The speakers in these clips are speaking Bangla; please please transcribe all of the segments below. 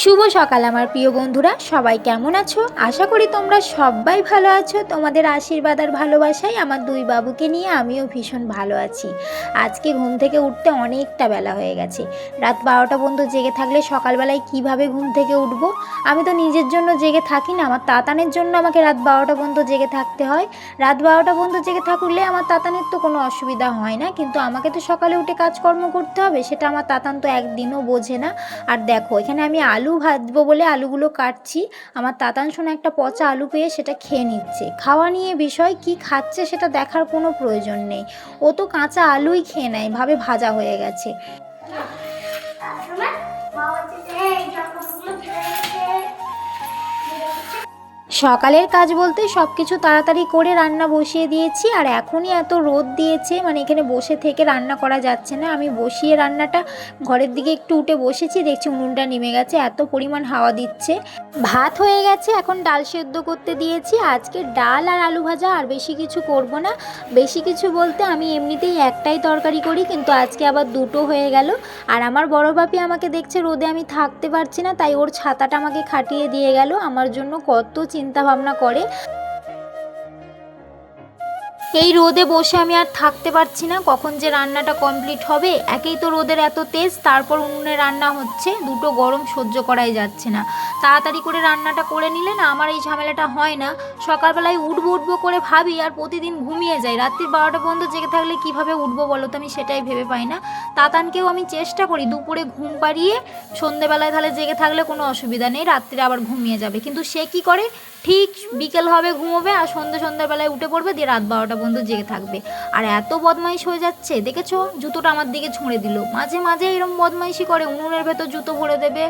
শুভ সকাল আমার প্রিয় বন্ধুরা, সবাই কেমন আছো? আশা করি তোমরা সবাই ভালো আছো। তোমাদের আশীর্বাদ আর ভালোবাসায় আমার দুই বাবুকে নিয়ে আমিও ভীষণ ভালো আছি। আজকে ঘুম থেকে উঠতে অনেকটা বেলা হয়ে গেছে। রাত 12টা পর্যন্ত জেগে থাকলে সকালবেলায় কিভাবে ঘুম থেকে উঠবো? আমি তো নিজের জন্য জেগে থাকি না, আমার তাতানের জন্য আমাকে রাত 12টা পর্যন্ত জেগে থাকতে হয়। রাত 12টা পর্যন্ত জেগে থাকলে আমার তাতানের তো কোনো অসুবিধা হয় না, কিন্তু আমাকে তো সকালে উঠে কাজকর্ম করতে হবে, সেটা আমার তাতান তো একদিনও বোঝে না। আর দেখো, এখানে আমি আলু ভাজবো বলে আলুগুলো কাটছি। আমার তাতান শোনা একটা পচা আলু পেয়ে সেটা খেয়ে নিচ্ছে। খাওয়া নিয়ে বিষয়, কি খাচ্ছে সেটা দেখার কোনো প্রয়োজন নেই। ও তো কাঁচা আলুই খেয়ে নেয়, ভাবে ভাজা হয়ে গেছে। সকালের কাজ বলতে সব কিছু তাড়াতাড়ি করে রান্না বসিয়ে দিয়েছি। আর এখনই এত রোদ দিয়েছে, মানে এখানে বসে থেকে রান্না করা যাচ্ছে না। আমি বসিয়ে রান্নাটা ঘরের দিকে একটু উঠে বসেছি, দেখছি উনুনটা নেমে গেছে, এত পরিমাণ হাওয়া দিচ্ছে। ভাত হয়ে গেছে, এখন ডাল সেদ্ধ করতে দিয়েছি। আজকে ডাল আর আলু ভাজা, আর বেশি কিছু করব না। বেশি কিছু বলতে আমি এমনিতেই একটাই তরকারি করি, কিন্তু আজকে আবার দুটো হয়ে গেল। আর আমার বড় বাপি আমাকে দেখছে রোদে আমি থাকতে পারছি না, তাই ওর ছাতাটা আমাকে খাটিয়ে দিয়ে গেল। আমার জন্য কত চিন্তা ভাবনা করে। এই রোদে বসে আমি আর থাকতে পারছি না, কখন যে রান্নাটা কমপ্লিট হবে। একেই তো রোদের এত তেজ, তারপর উনুনে রান্না হচ্ছে, দুটো গরম সহ্য করাই যাচ্ছে না। তাড়াতাড়ি করে রান্নাটা করে নিলে না আমার এই ঝামেলাটা হয় না। সকালবেলায় উঠবো করে ভাবি, আর প্রতিদিন ঘুমিয়ে যাই। রাত্রির 12টা পর্যন্ত জেগে থাকলে কিভাবে উঠবো বলো তো, আমি সেটাই ভেবে পাই না। তাতানকেও আমি চেষ্টা করি দুপুরে ঘুম পাড়িয়ে সন্ধেবেলায় তাহলে জেগে থাকলে কোনো অসুবিধা নেই, রাত্রিরে আবার ঘুমিয়ে যাবে। কিন্তু সে কি করে, ঠিক বিকেল হবে ঘুমোবে, আর সন্ধ্যাবেলায় উঠে পড়বে, দিয়ে রাত 12টা পর্যন্ত জেগে থাকবে। আর এত বদমাইশ হয়ে যাচ্ছে, দেখেছো জুতোটা আমার দিকে ছুঁড়ে দিল। মাঝে মাঝে এরকম বদমাইশি করে, উনুনের ভেতর জুতো ভরে দেবে,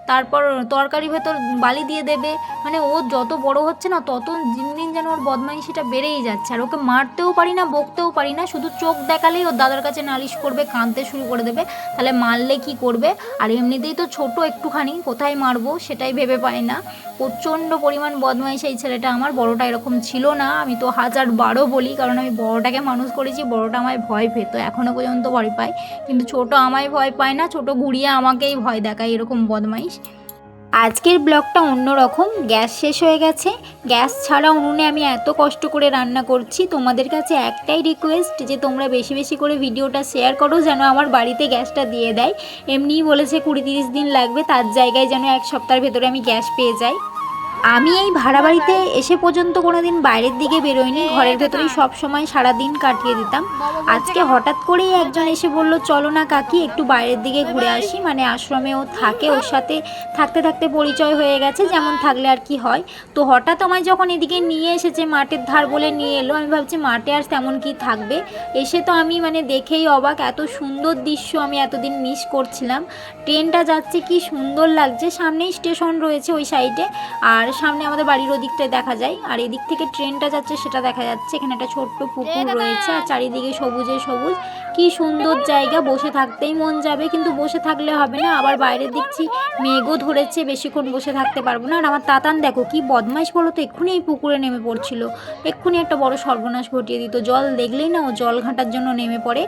তারপর তরকারির ভেতর বালি দিয়ে দেবে। মানে ও যত বড় হচ্ছে না, তত দিন দিন যেন ওর বদমাইশিটা বেড়েই যাচ্ছে। আর ওকে মারতেও পারি না, বকতেও পারি না, শুধু চোখ দেখালেই ওর দাদার কাছে নালিশ করবে, কাঁদতে শুরু করে দেবে। তাহলে মারলে কি করবে? আর এমনিতেই তো ছোট একটুখানি, কোথায় মারবো সেটাই ভেবে পাই না। প্রচণ্ড পরিমাণ বদমাইশ এই ছেলেটা আমার। বড়টা এরকম ছিল না, আমি তো 1012 বলি, কারণ আমি বড়টাকে মানুষ করেছি। বড়টা আমায় ভয় পেত, এখনও পর্যন্ত ভয় পায়, কিন্তু ছোট আমায় ভয় পায় না। ছোট ঘুরিয়ে আমাকেই ভয় দেখায়, এরকম বদমাইশ। আজকের ব্লগটা অন্যরকম। গ্যাস শেষ হয়ে গেছে, গ্যাস ছাড়া উনুনে আমি এত কষ্ট করে রান্না করছি। তোমাদের কাছে একটাই রিকোয়েস্ট, যে তোমরা বেশি বেশি করে ভিডিওটা শেয়ার করো, যেন আমার বাড়িতে গ্যাসটা দিয়ে দেয়। এমনিই বলেছে 20-30 দিন লাগবে, তার জায়গায় যেন 1 সপ্তাহের ভেতরে আমি গ্যাস পেয়ে যাই। আমি এই ভাড়া বাড়িতে এসে পর্যন্ত কোনো দিন বাইরের দিকে বেরোইনি, ঘরের ভেতরেই সব সময় সারাদিন কাটিয়ে দিতাম। আজকে হঠাৎ করেই একজন এসে বলল, চলো না কাকি একটু বাইরের দিকে ঘুরে আসি। মানে আশ্রমে ও থাকে, ওর সাথে থাকতে থাকতে পরিচয় হয়ে গেছে, যেমন থাকলে আর কি হয়। তো হঠাৎ আমায় যখন এদিকে নিয়ে এসেছে, মাঠের ধার বলে নিয়ে এলো, আমি ভাবছি মাঠে আর তেমন কি থাকবে। এসে তো আমি মানে দেখেই অবাক, এত সুন্দর দৃশ্য আমি এতদিন মিস করছিলাম। ট্রেনটা যাচ্ছে, কি সুন্দর লাগছে। সামনেই স্টেশন রয়েছে ওই সাইডে, আর সামনে আমাদের বাড়ির ওদিকটায় দেখা যায়, আর এদিক থেকে ট্রেনটা যাচ্ছে সেটা দেখা যাচ্ছে। এখানে একটা ছোট্ট পুকুর রয়েছে, আর চারিদিকে সবুজে সবুজ, কি সুন্দর জায়গা। বসে থাকতেই মন যাবে, কিন্তু বসে থাকলে হবে না, আবার বাইরে দেখছি মেঘও ধরেছে, বেশিক্ষণ বসে থাকতে পারবো না। আর আমার তাতান দেখো কি বদমাইশ বলো তো, এক্ষুনি এই পুকুরে নেমে পড়ছিল, এক্ষুনি একটা বড় সর্বনাশ ঘটিয়ে দিত। জল দেখলেই না ও জল ঘাঁটার জন্য নেমে পড়ে।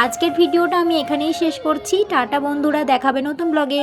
আজকের ভিডিওটা আমি এখানেই শেষ করছি। টাটা বন্ধুরা, দেখাবে নতুন ব্লগে।